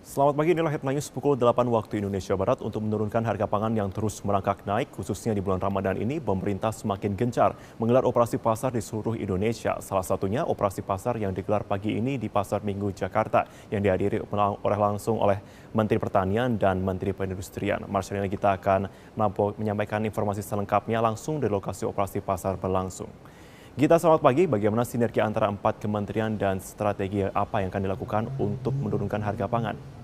Selamat pagi, inilah headline news pukul 8 waktu Indonesia Barat. Untuk menurunkan harga pangan yang terus merangkak naik, khususnya di bulan Ramadan ini, pemerintah semakin gencar menggelar operasi pasar di seluruh Indonesia. Salah satunya operasi pasar yang digelar pagi ini di Pasar Minggu Jakarta, yang dihadiri langsung oleh Menteri Pertanian dan Menteri Perindustrian. Marcelina, kita akan menyampaikan informasi selengkapnya langsung dari lokasi operasi pasar berlangsung. Gita, selamat pagi. Bagaimana sinergi antara 4 kementerian dan strategi apa yang akan dilakukan untuk menurunkan harga pangan?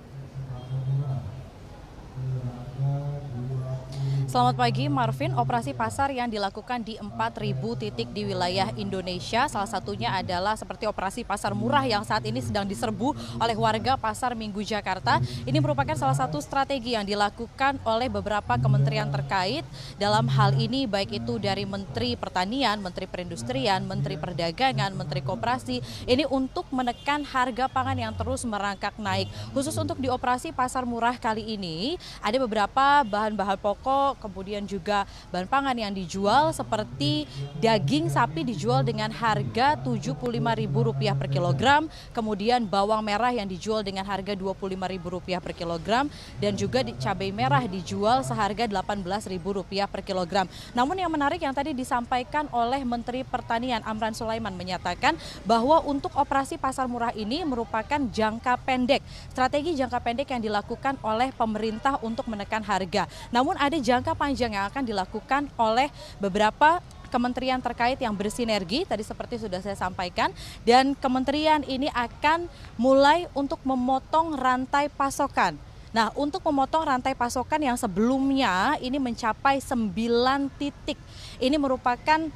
Selamat pagi, Marvin. Operasi pasar yang dilakukan di 4.000 titik di wilayah Indonesia, salah satunya adalah seperti operasi pasar murah yang saat ini sedang diserbu oleh warga Pasar Minggu Jakarta. Ini merupakan salah satu strategi yang dilakukan oleh beberapa kementerian terkait. Dalam hal ini baik itu dari Menteri Pertanian, Menteri Perindustrian, Menteri Perdagangan, Menteri Koperasi, ini untuk menekan harga pangan yang terus merangkak naik. Khusus untuk di operasi pasar murah kali ini, ada beberapa bahan-bahan pokok, kemudian juga bahan pangan yang dijual seperti daging sapi dijual dengan harga Rp75.000 per kilogram, kemudian bawang merah yang dijual dengan harga Rp25.000 per kilogram, dan juga cabai merah dijual seharga Rp18.000 per kilogram. Namun yang menarik yang tadi disampaikan oleh Menteri Pertanian Amran Sulaiman menyatakan bahwa untuk operasi pasar murah ini merupakan jangka pendek, strategi jangka pendek yang dilakukan oleh pemerintah untuk menekan harga. Namun ada jangka panjang yang akan dilakukan oleh beberapa kementerian terkait yang bersinergi, tadi seperti sudah saya sampaikan, dan kementerian ini akan mulai untuk memotong rantai pasokan. Nah, untuk memotong rantai pasokan yang sebelumnya ini mencapai 9 titik, ini merupakan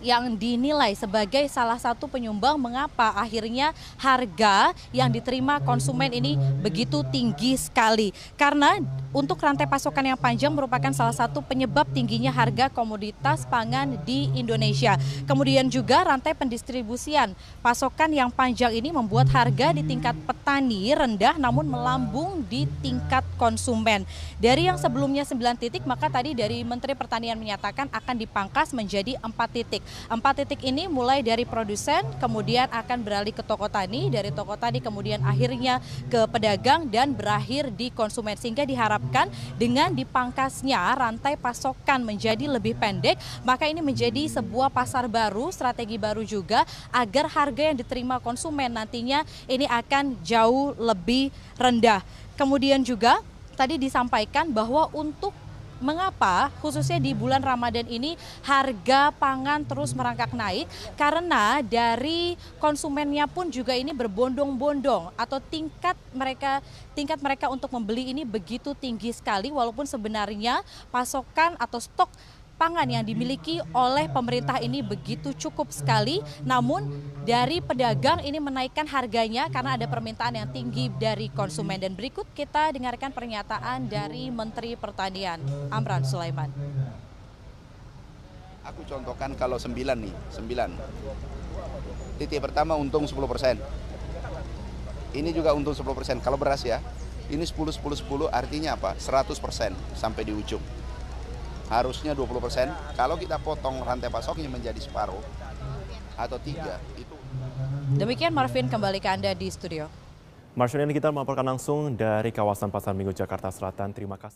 yang dinilai sebagai salah satu penyumbang mengapa akhirnya harga yang diterima konsumen ini begitu tinggi sekali. Karena untuk rantai pasokan yang panjang merupakan salah satu penyebab tingginya harga komoditas pangan di Indonesia. Kemudian juga rantai pendistribusian pasokan yang panjang ini membuat harga di tingkat petani rendah namun melambung di tingkat konsumen. Dari yang sebelumnya 9 titik, maka tadi dari Menteri Pertanian menyatakan akan dipangkas menjadi 4 titik. 4 titik ini mulai dari produsen, kemudian akan beralih ke toko tani, dari toko tani kemudian akhirnya ke pedagang dan berakhir di konsumen. Sehingga diharapkan dengan dipangkasnya rantai pasokan menjadi lebih pendek, maka ini menjadi sebuah pasar baru, strategi baru juga agar harga yang diterima konsumen nantinya ini akan jauh lebih rendah. Kemudian juga tadi disampaikan bahwa untuk mengapa khususnya di bulan Ramadan ini harga pangan terus merangkak naik, karena dari konsumennya pun juga ini berbondong-bondong atau tingkat mereka untuk membeli ini begitu tinggi sekali, walaupun sebenarnya pasokan atau stok pangan yang dimiliki oleh pemerintah ini begitu cukup sekali, namun dari pedagang ini menaikkan harganya karena ada permintaan yang tinggi dari konsumen. Dan berikut kita dengarkan pernyataan dari Menteri Pertanian Amran Sulaiman. Aku contohkan kalau 9 nih, 9. Titik pertama untung 10%. Ini juga untung 10%. Kalau beras ya, ini 10 artinya apa? 100% sampai di ujung. Harusnya 20%. Kalau kita potong rantai pasoknya menjadi separuh atau 3, itu. Demikian Marvin, kembali ke Anda di studio. Marcelina, kita melaporkan langsung dari kawasan Pasar Minggu Jakarta Selatan. Terima kasih.